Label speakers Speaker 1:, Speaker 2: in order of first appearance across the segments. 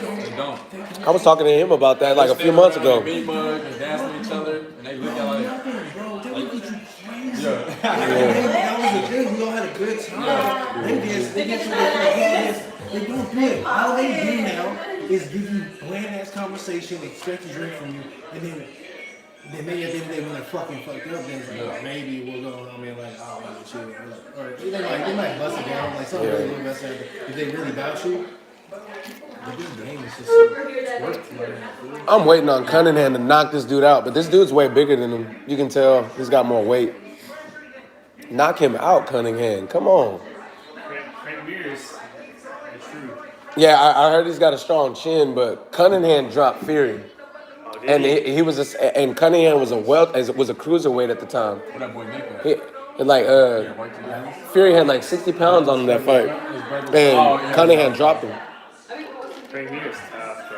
Speaker 1: They don't.
Speaker 2: I was talking to him about that like a few months ago.
Speaker 1: They meat mug and dancing each other, and they look at like, yeah.
Speaker 3: That was a good. We all had a good time. They get they don't do it. All they do now is give you bland ass conversation, expect to drink from you, and then maybe at the end of the day when they're fucking fucked up, then it's like, oh, maybe we'll go. I mean, like, oh, I'm chill. Or they might bust it down, like something really will bust it down. If they really about you. But this game is just work.
Speaker 2: I'm waiting on Cunningham to knock this dude out, but this dude's way bigger than him. You can tell he's got more weight. Knock him out, Cunningham. Come on.
Speaker 4: Frank Mears.
Speaker 2: Yeah, I heard he's got a strong chin, but Cunningham dropped Fury, and he was and Cunningham was a cruiserweight at the time.
Speaker 1: What that boy Nick?
Speaker 2: Fury had like 60 pounds on him that fight, and Cunningham dropped him.
Speaker 4: Frank Mears tough, bro.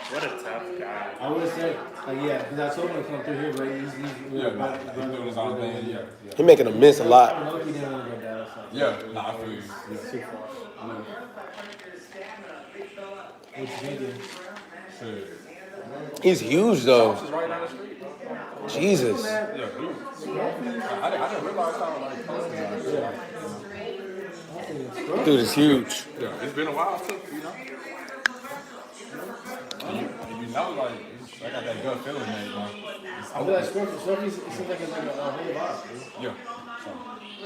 Speaker 4: What a tough guy.
Speaker 3: I would say, yeah, because I told him to come through here, but he's
Speaker 1: doing his own thing. Yeah.
Speaker 2: He making him miss a lot.
Speaker 1: Yeah, nah, I feel you.
Speaker 3: Too far. What you thinking?
Speaker 2: He's huge though.
Speaker 1: Right down the street.
Speaker 2: Jesus.
Speaker 1: Yeah, I didn't realize how like close they are.
Speaker 2: Dude is huge.
Speaker 1: Yeah, it's been a while too, you know. You know, like I got that gut feeling, man.
Speaker 3: I feel like Scorpion, it seems like it's like a whole lot, dude.
Speaker 1: Yeah. So,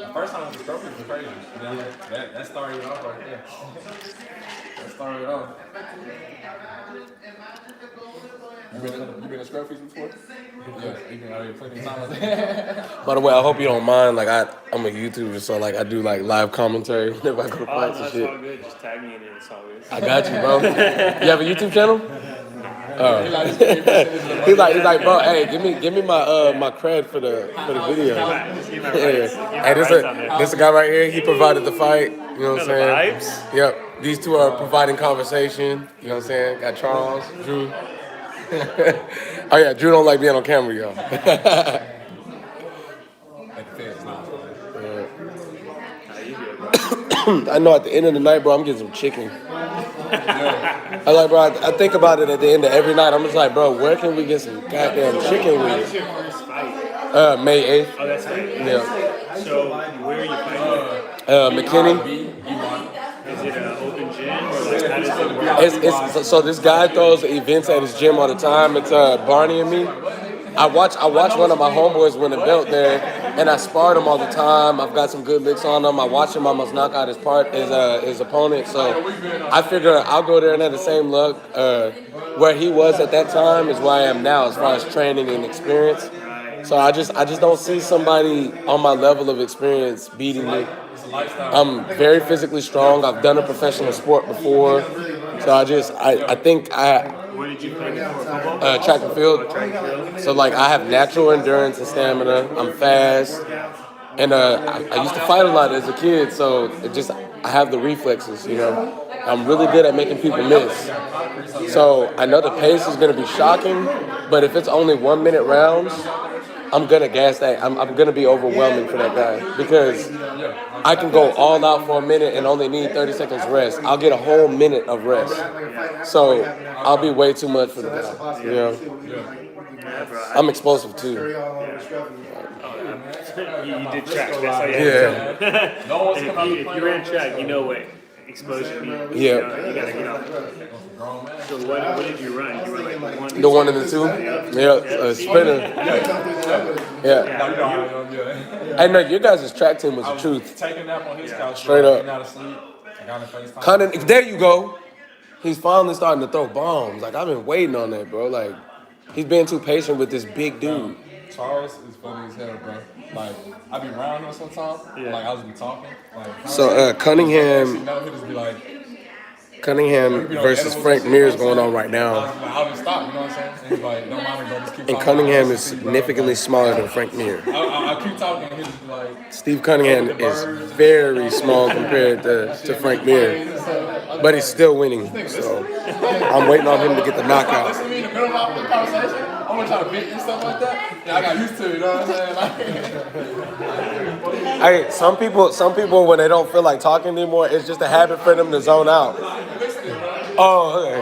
Speaker 1: the first time with the Scorpion was crazy. You know, that started off right there. That started off. You been to Scorpions before? Yeah, you been out here plenty of times.
Speaker 2: By the way, I hope you don't mind. Like I'm a YouTuber, so like I do like live commentary whenever I go to fights and shit.
Speaker 4: That's all good. Just tag me in it. It's all good.
Speaker 2: I got you, bro. You have a YouTube channel? He's like, bro. Hey, give me my cred for the video. Hey, this a guy right here. He provided the fight. You know what I'm saying?
Speaker 4: Vibes?
Speaker 2: Yep. These two are providing conversation. You know what I'm saying? Got Charles, Drew. Oh yeah, Drew don't like being on camera, y'all. I know at the end of the night, bro, I'm getting some chicken. I like, bro. I think about it at the end of every night. I'm just like, bro, where can we get some goddamn chicken
Speaker 4: What's
Speaker 2: wings?
Speaker 4: your first fight?
Speaker 2: May 8th.
Speaker 4: Oh, that's right.
Speaker 2: Yeah.
Speaker 4: So, where are you fighting?
Speaker 2: McKinney.
Speaker 4: Is it an open gym? Or like, how does it work?
Speaker 2: So this guy throws events at his gym all the time. It's Barney and me. I watch one of my homeboys win a belt there, and I sparred him all the time. I've got some good licks on him. I watched him almost knock out his opponent. So I figure I'll go there and have the same luck. Where he was at that time is where I am now as far as training and experience. So I just don't see somebody on my level of experience beating me. I'm very physically strong. I've done a professional sport before. So I think
Speaker 4: Where did you play before?
Speaker 2: track and field. So like I have natural endurance and stamina. I'm fast, and I used to fight a lot as a kid. So I have the reflexes. You know, I'm really good at making people miss. So I know the pace is going to be shocking, but if it's only 1 minute rounds, I'm gonna gas that. I'm gonna be overwhelming for that guy because I can go all out for a minute and only need 30 seconds rest. I'll get a whole minute of rest, so I'll be way too much for the guy. You know, I'm explosive too.
Speaker 4: You did track. That's how you had to tell me. If you ran track, you know what explosion means.
Speaker 2: Yeah.
Speaker 4: You gotta get off. So what did you run? You were like one.
Speaker 2: The 1 and the 2. Yeah, sprinter. Yeah. Hey, no, your guys' track team was the truth.
Speaker 1: Taking a nap on his couch.
Speaker 2: Straight up.
Speaker 1: Not asleep.
Speaker 2: There you go. He's finally starting to throw bombs. Like I've been waiting on that, bro. Like he's being too patient with this big dude.
Speaker 1: Charles is funny as hell, bro. Like I be around him sometimes.
Speaker 4: Yeah.
Speaker 1: Like I was be talking. Like
Speaker 2: So Cunningham
Speaker 1: he'll just be like.
Speaker 2: Cunningham versus Frank Mears going on right now.
Speaker 1: I'll just stop, you know what I'm saying? And he's like, don't mind me, bro, just keep talking.
Speaker 2: And Cunningham is significantly smaller than Frank Mir.
Speaker 1: I keep talking, and he'll just be like...
Speaker 2: Steve Cunningham is very small compared to Frank Mir. But he's still winning, so I'm waiting on him to get the knockout.
Speaker 1: Listen to me in the middle of the conversation. I'm gonna try to beat and stuff like that. Yeah, I got used to it, you know what I'm saying?
Speaker 2: Hey, some people when they don't feel like talking anymore, it's just a habit for them to zone out. Oh, okay.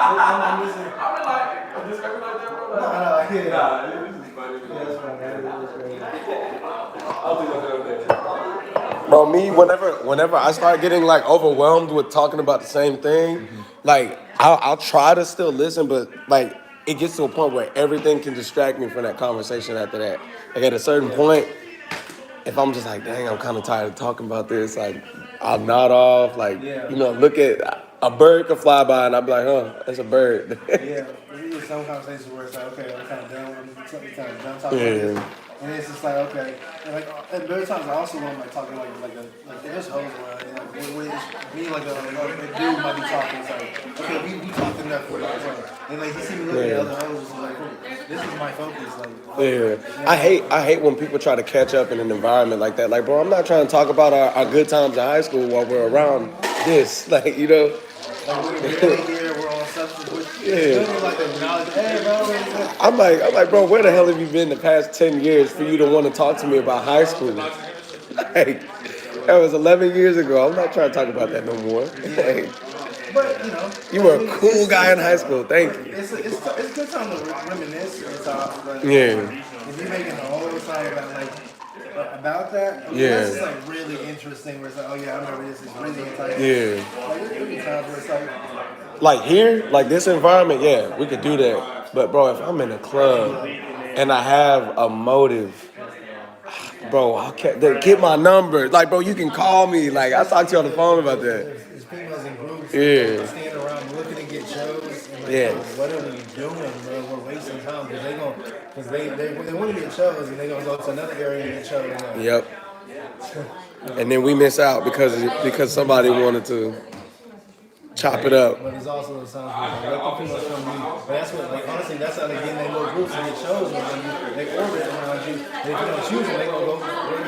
Speaker 3: I'm missing.
Speaker 1: I'm just every like that, bro.
Speaker 3: No, yeah.
Speaker 1: This is funny.
Speaker 3: Yeah, that's fine. That's great.
Speaker 1: I'll do that.
Speaker 2: Bro, me, whenever I start getting like overwhelmed with talking about the same thing, like I'll try to still listen, but like it gets to a point where everything can distract me from that conversation after that. Like at a certain point, if I'm just like, dang, I'm kind of tired of talking about this, like I'll nod off, like look at a bird could fly by and I'll be like, oh, that's a bird.
Speaker 3: Yeah, there's some conversations where it's like, okay, I'm kind of done with something, kind of done talking about this. And it's just like, okay, and there are times I also want like talking like there's hoes around, and like me like a dude might be talking, it's like, okay, we talked enough for that one. And like you see me looking at other hoes, it's like, this is my focus, like.
Speaker 2: I hate when people try to catch up in an environment like that. Like, bro, I'm not trying to talk about our good times in high school while we're around this, like, you know.
Speaker 3: Like we're barely here, we're on substance, like the knowledge. Hey, bro,
Speaker 2: I'm like, bro, where the hell have you been the past 10 years for you to want to talk to me about high school? Like, that was 11 years ago. I'm not trying to talk about that no more. Like,
Speaker 3: but
Speaker 2: you were a cool guy in high school. Thank you.
Speaker 3: It's a good time to reminisce and talk. Like,
Speaker 2: Yeah.
Speaker 3: If you're making a whole song about that, that's just like really interesting. Where it's like, oh yeah, I remember this. It's really exciting.
Speaker 2: Yeah.
Speaker 3: Like there's times where it's
Speaker 2: like here, like this environment, yeah, we could do that. But bro, if I'm in a club and I have a motive, bro, I can't get my number. Like, bro, you can call me. Like, I talked to you on the phone about that.
Speaker 3: There's females in groups standing around looking to get shows. And like, what are we doing, bro? We're wasting time because they want to get shows and they're gonna go to another area and get shows.
Speaker 2: Yep. And then we miss out because somebody wanted to chop it up.
Speaker 3: But there's also the times where let the females come to you. But that's what, like, honestly, that's how they get in their little groups and get shows around you. They orbit around you. And if you don't choose them, they gonna go.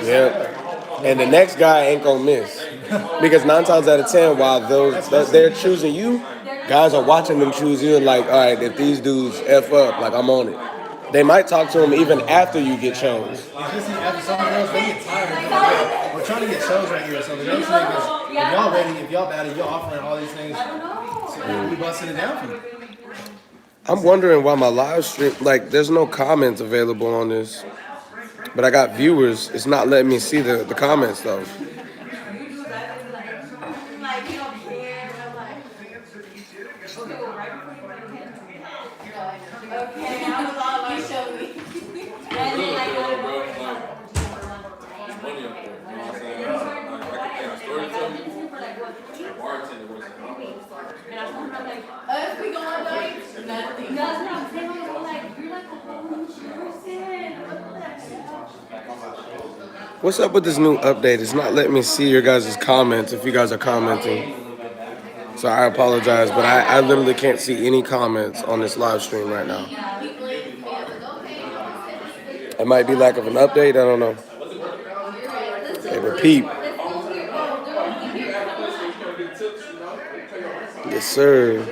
Speaker 2: Yep. And the next guy ain't gonna miss. Because 9 times out of 10, while they're choosing you, guys are watching them choose you and like, all right, if these dudes F up, like I'm on it. They might talk to them even after you get shows.
Speaker 3: Especially after some girls, they get tired. We're trying to get shows right here. So the next niggas, if y'all ready, if y'all bad, y'all offering all these things, so we busting it down for you.
Speaker 2: I'm wondering why my live stream, like, there's no comments available on this. But I got viewers. It's not letting me see the comments, though. What's up with this new update? It's not letting me see your guys' comments if you guys are commenting. So I apologize, but I literally can't see any comments on this live stream right now. It might be lack of an update, I don't know. Hey, repeat. Yes, sir.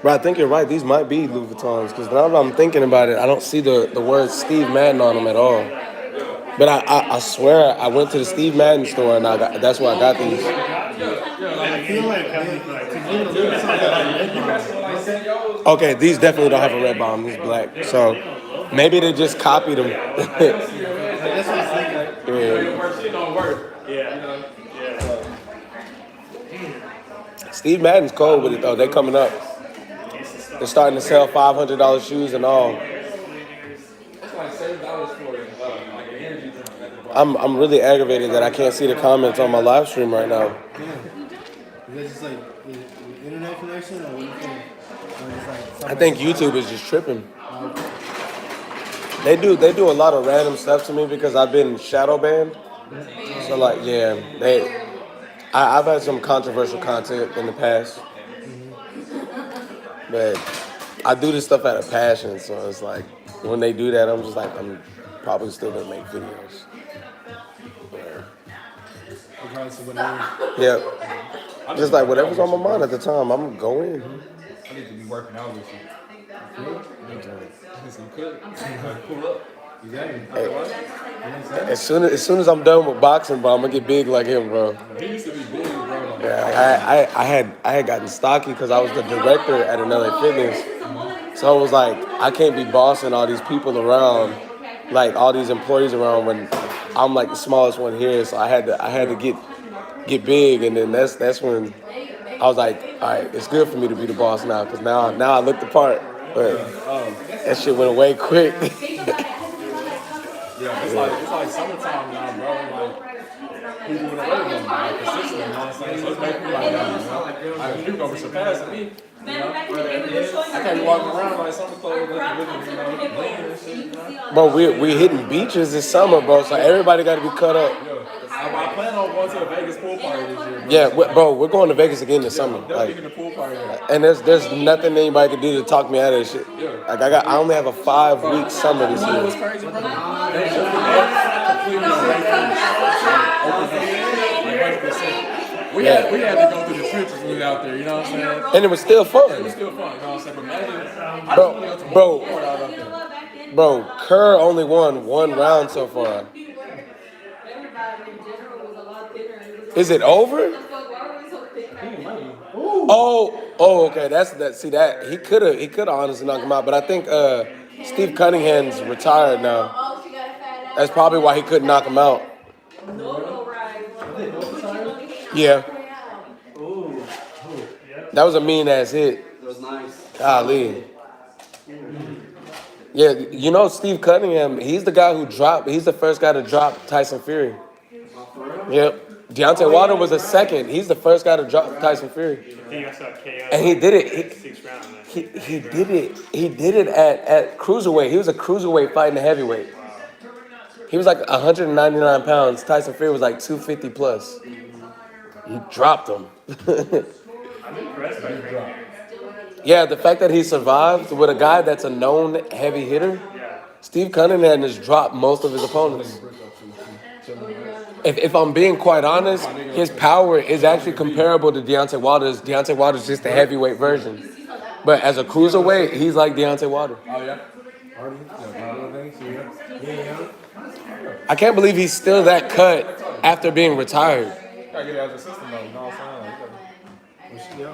Speaker 2: Bro, I think you're right. These might be Louis Vuittons because now that I'm thinking about it, I don't see the word Steve Madden on them at all. But I swear I went to the Steve Madden store and that's where I got these.
Speaker 4: I feel like
Speaker 2: Okay, these definitely don't have a red bomb. These black. So maybe they just copied them. Steve Madden's cold with it though. They're coming up. They're starting to sell $500 shoes and all. I'm really aggravated that I can't see the comments on my live stream right now.
Speaker 3: Is that just like internet connection or what do you think?
Speaker 2: I think YouTube is just tripping. They do a lot of random stuff to me because I've been shadow banned. So like, yeah, I've had some controversial content in the past, but I do this stuff out of passion. So it's like when they do that, I'm just like, I'm probably still gonna make videos. Yeah, just like whatever's on my mind at the time, I'm going.
Speaker 1: I need to be working out with you. Pull up.
Speaker 2: As soon as I'm done with boxing, bro, I'm gonna get big like him, bro.
Speaker 1: He used to be big, bro.
Speaker 2: Yeah, I had gotten stocky because I was the director at an LA Fitness. So it was like I can't be bossing all these people around, like all these employees around when I'm like the smallest one here. So I had to get big, and then that's when I was like, all right, it's good for me to be the boss now because now I look the part. But that shit went away quick.
Speaker 1: Yeah, it's like summertime now, bro. Like people in the weather going like consistent, you know what I'm saying? So it's making me like, like people gonna be surpassing me. You know? I can't be walking around like summer clothes looking, lean and shit. You know?
Speaker 2: Bro, we hitting beaches this summer, bro. So everybody got to be cut up.
Speaker 1: I plan on going to a Vegas pool party this year. Bro.
Speaker 2: Yeah, bro, we're going to Vegas again this summer. Like,
Speaker 1: the pool party.
Speaker 2: and there's nothing anybody can do to talk me out of this shit. Like I only have a 5-week summer this year.
Speaker 1: What's crazy, bro? They completely We had to go through the trenches when we were out there, you know what I'm saying?
Speaker 2: And it was still fun.
Speaker 1: It was still fun, you know what I'm saying? But imagine,
Speaker 2: bro, Kerr only won 1 round so far. Is it over? Oh, okay. That's that. See that he could have honestly knocked him out, but I think Steve Cunningham's retired now. That's probably why he couldn't knock him out. Yeah. That was a mean ass hit.
Speaker 5: That was nice.
Speaker 2: Golly. Yeah, you know Steve Cunningham, he's the first guy to drop Tyson Fury. Yep. Deontay Wilder was the second. He's the first guy to drop Tyson Fury. And he did it. He did it. He did it at cruiserweight. He was a cruiserweight fighting a heavyweight. He was like 199 pounds. Tyson Fury was like 250 plus. He dropped him.
Speaker 4: I'm impressed by Frank.
Speaker 2: Yeah, the fact that he survived with a guy that's a known heavy hitter. Steve Cunningham has dropped most of his opponents. If I'm being quite honest, his power is actually comparable to Deontay Wilder's. Deontay Wilder's just a heavyweight version. But as a cruiserweight, he's like Deontay Wilder.
Speaker 1: Oh, yeah?
Speaker 2: I can't believe he's still that cut after being retired.
Speaker 1: Gotta get it out of the system, though. You know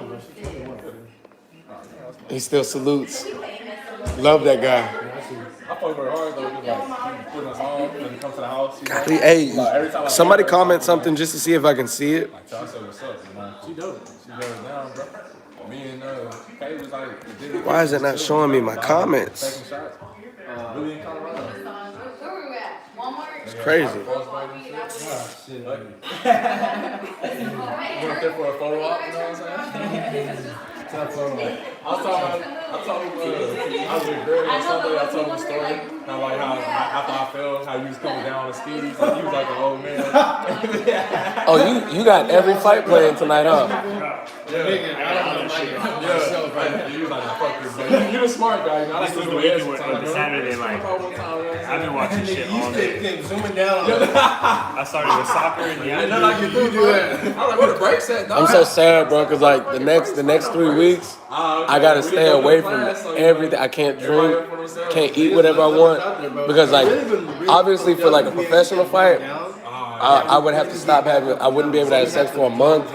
Speaker 1: what I'm saying?
Speaker 2: He still salutes. Love that guy.
Speaker 1: I fuck with her hard, though. Like, putting us on when it comes to the house.
Speaker 2: Hey, somebody comment something just to see if I can see it.
Speaker 1: Like, y'all said what's up, you know? She dope. She does down, bro. Me and Kay was like...
Speaker 2: Why is it not showing me my comments?
Speaker 1: Taking shots. Really in Colorado.
Speaker 2: It's crazy.
Speaker 1: Went up there for a photo op, you know what I'm saying? I told him, I was with Greg on Sunday, I told him a story. How like how after I fell, how you was coming down on the skis, and he was like an old man.
Speaker 2: Oh, you got every fight playing tonight, huh?
Speaker 1: He was like, fuck this, but you're a smart guy, you know. I like to do it sometimes.
Speaker 4: Saturday, like, I've been watching shit all day.
Speaker 3: Zooming down.
Speaker 4: I started with soccer and
Speaker 1: You do that. I'm like, what a break set, dog.
Speaker 2: I'm so sad, bro, because like the next 3 weeks, I gotta stay away from everything. I can't drink, can't eat whatever I want, because like obviously for like a professional fight, I would have to stop having. I wouldn't be able to have sex for a month,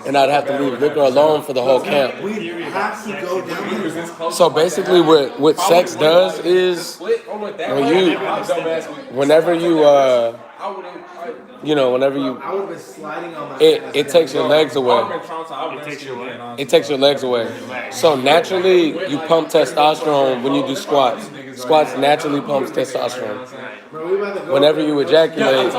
Speaker 2: and I'd have to leave liquor alone for the whole camp.
Speaker 3: We have to go down.
Speaker 2: So basically, what sex does is whenever you
Speaker 3: I would have been sliding on my
Speaker 2: it takes your legs away. It takes your legs away. So naturally, you pump testosterone when you do squats. Squats naturally pumps testosterone. Whenever you ejaculate,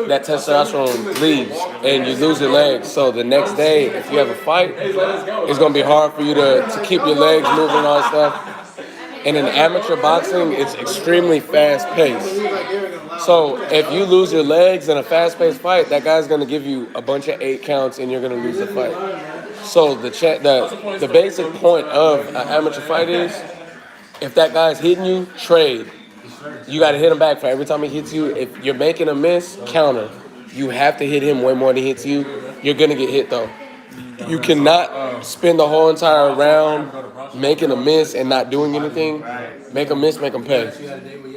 Speaker 2: that testosterone leaves and you lose your legs. So the next day, if you have a fight, it's going to be hard for you to keep your legs moving and all that stuff. And in amateur boxing, it's extremely fast-paced. So if you lose your legs in a fast-paced fight, that guy's going to give you a bunch of 8 counts and you're going to lose the fight. So the basic point of an amateur fight is, if that guy's hitting you, trade. You got to hit him back for every time he hits you. If you're making a miss, counter. You have to hit him way more than he hits you. You're going to get hit, though. You cannot spend the whole entire round making a miss and not doing anything. Make a miss, make them pay.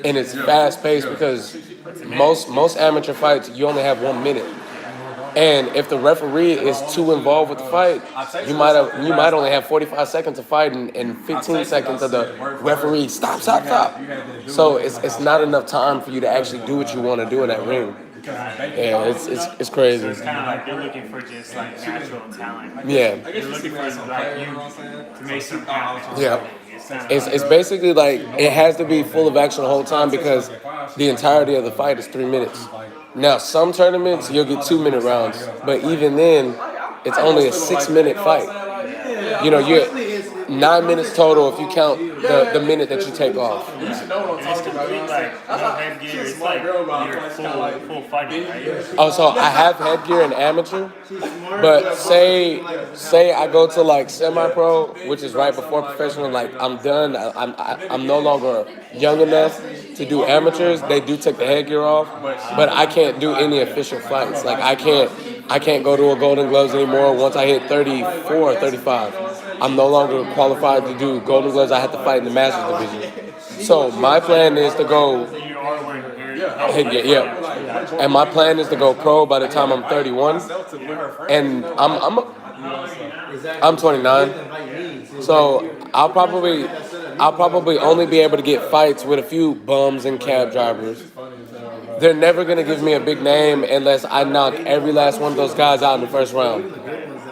Speaker 2: And it's fast-paced because most amateur fights, you only have 1 minute. And if the referee is too involved with the fight, you might only have 45 seconds to fight, and 15 seconds of the referee stop. So it's not enough time for you to actually do what you want to do in that ring. Yeah, it's crazy.
Speaker 4: So it's kind of like you're looking for just like natural talent.
Speaker 2: Yeah.
Speaker 4: You're looking for like you to make some happen.
Speaker 2: Yeah. It's basically like it has to be full of action the whole time because the entirety of the fight is 3 minutes. Now, some tournaments you'll get 2-minute rounds, but even then, it's only a 6-minute fight. You know, you're 9 minutes total if you count the minute that you take off.
Speaker 4: It's complete like no headgear. It's like you're full fighting, right?
Speaker 2: Oh, so I have headgear in amateur, but say I go to like semi-pro, which is right before professional. Like I'm done. I'm no longer young enough to do amateurs. They do take the headgear off, but I can't do any official fights. Like I can't go to a Golden Gloves anymore. Once I hit 34 or 35, I'm no longer qualified to do Golden Gloves. I have to fight in the Masters division. So my plan is to go headgear, yeah. And my plan is to go pro by the time I'm 31, and I'm 29. So I'll probably only be able to get fights with a few bums and cab drivers. They're never gonna give me a big name unless I knock every last one of those guys out in the first round,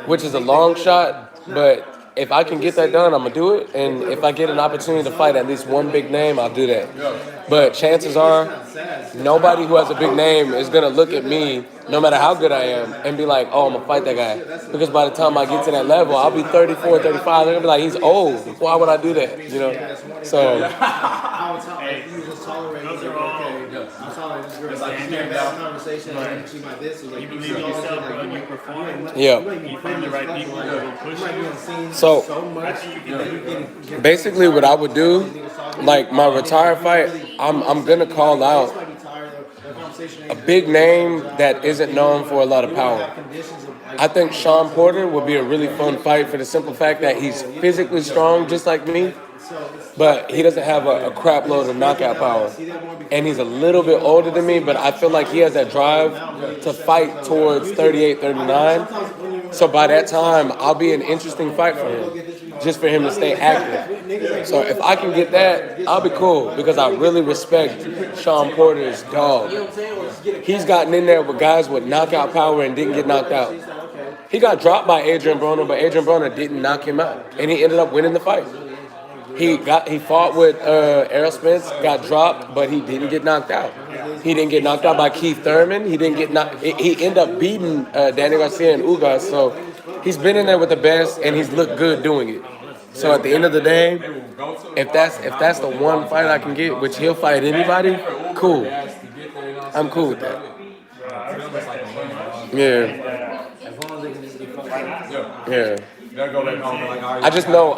Speaker 2: which is a long shot, but if I can get that done, I'm gonna do it. And if I get an opportunity to fight at least one big name, I'll do that. But chances are, nobody who has a big name is gonna look at me, no matter how good I am, and be like, oh, I'm gonna fight that guy. Because by the time I get to that level, I'll be 34, 35. They're gonna be like, he's old. Why would I do that? You know? So. Yeah. So basically what I would do, like my retire fight, I'm gonna call out a big name that isn't known for a lot of power. I think Sean Porter would be a really fun fight for the simple fact that he's physically strong just like me, but he doesn't have a crap load of knockout power. And he's a little bit older than me, but I feel like he has that drive to fight towards 38, 39. So by that time, I'll be an interesting fight for him, just for him to stay active. So if I can get that, I'll be cool, because I really respect Sean Porter's dog. He's gotten in there with guys with knockout power and didn't get knocked out. He got dropped by Adrian Broner, but Adrian Broner didn't knock him out, and he ended up winning the fight. He fought with Errol Spence, got dropped, but he didn't get knocked out. He didn't get knocked out by Keith Thurman. He ended up beating Danny Garcia and Ugas. So he's been in there with the best, and he's looked good doing it. So at the end of the day, if that's the one fight I can get, which he'll fight anybody, cool. I'm cool with that. Yeah. I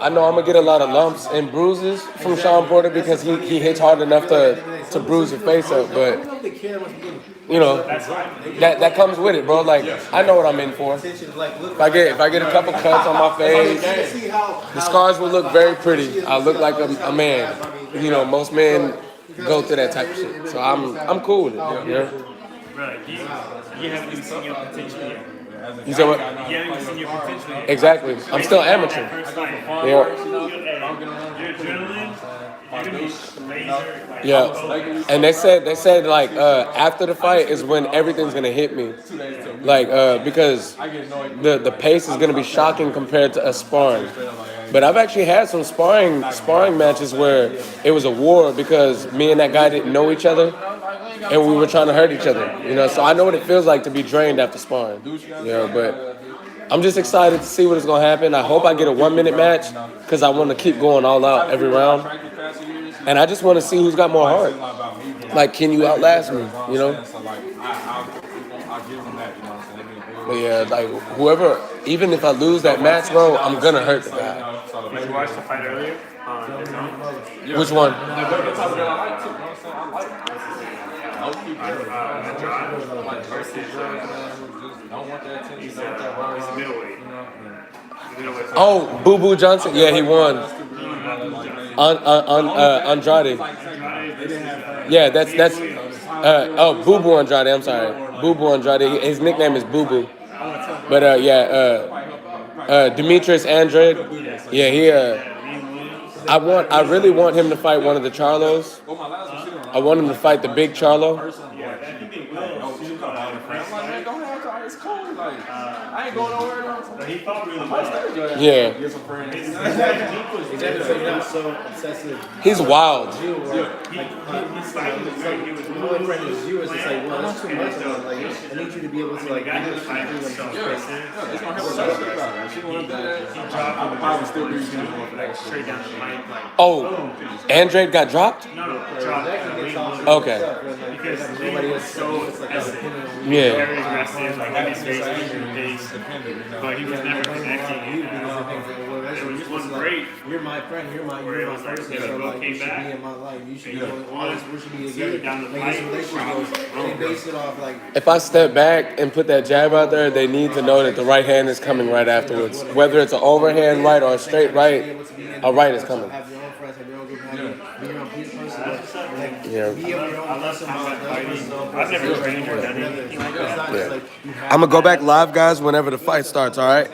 Speaker 2: know I'm gonna get a lot of lumps and bruises from Sean Porter because he hits hard enough to bruise your face up, but you know that comes with it, bro. Like I know what I'm in for. If I get a couple cuts on my face, the scars will look very pretty. I look like a man. You know, most men go through that type of shit. So I'm cool with it. Yeah.
Speaker 4: Right. You haven't even seen your potential yet.
Speaker 2: You said what?
Speaker 4: You haven't even seen your potential yet.
Speaker 2: Exactly. I'm still amateur.
Speaker 4: Yeah.
Speaker 2: Yeah.
Speaker 4: Your adrenaline, you're gonna be laser.
Speaker 2: Yeah. And they said like after the fight is when everything's gonna hit me. Like because the pace is gonna be shocking compared to us sparring. But I've actually had some sparring matches where it was a war because me and that guy didn't know each other. And we were trying to hurt each other, you know. So I know what it feels like to be drained after sparring, you know. But I'm just excited to see what is gonna happen. I hope I get a 1-minute match because I want to keep going all out every round, and I just want to see who's got more heart. Like, can you outlast me, you know? But yeah, like whoever, even if I lose that match, bro, I'm gonna hurt the guy.
Speaker 4: Did you watch the fight earlier?
Speaker 2: Which one? Oh, Boo Boo Johnson. Yeah, he won. Andrade. Yeah, that's Boo Boo Andrade. I'm sorry. Boo Boo Andrade. His nickname is Boo Boo. But Demetrius Andrade. Yeah, I really want him to fight one of the Charlos. I want him to fight the big Charlo.
Speaker 1: I ain't going nowhere.
Speaker 4: He fought really well.
Speaker 2: Yeah.
Speaker 3: so obsessive.
Speaker 2: He's wild.
Speaker 3: My friend is you. It's just like, well, that's too much. Like, I need you to be able to like.
Speaker 1: It's gonna help her shut up. She want to do that. I'm probably still be
Speaker 4: Straight down the line.
Speaker 2: Oh, Andrade got dropped?
Speaker 4: No, dropped.
Speaker 2: Okay.
Speaker 4: Because Lee was so
Speaker 2: Yeah.
Speaker 4: very aggressive, like heavy space, but he was never connecting. It was great.
Speaker 3: You're my friend. You're my person. So like, you should be in my life. You should be doing all this. We should be together.
Speaker 4: Down the
Speaker 3: Like, this relationship goes. They base it off like.
Speaker 2: If I step back and put that jab out there, they need to know that the right hand is coming right afterwards. Whether it's an overhand right or a straight right, a right is coming.
Speaker 3: Have your own friends. Have your own group. Have your own person.
Speaker 2: Yeah.
Speaker 3: Be your own person.
Speaker 4: I've never trained or done anything like that.
Speaker 2: I'm gonna go back live, guys, whenever the fight starts. All right.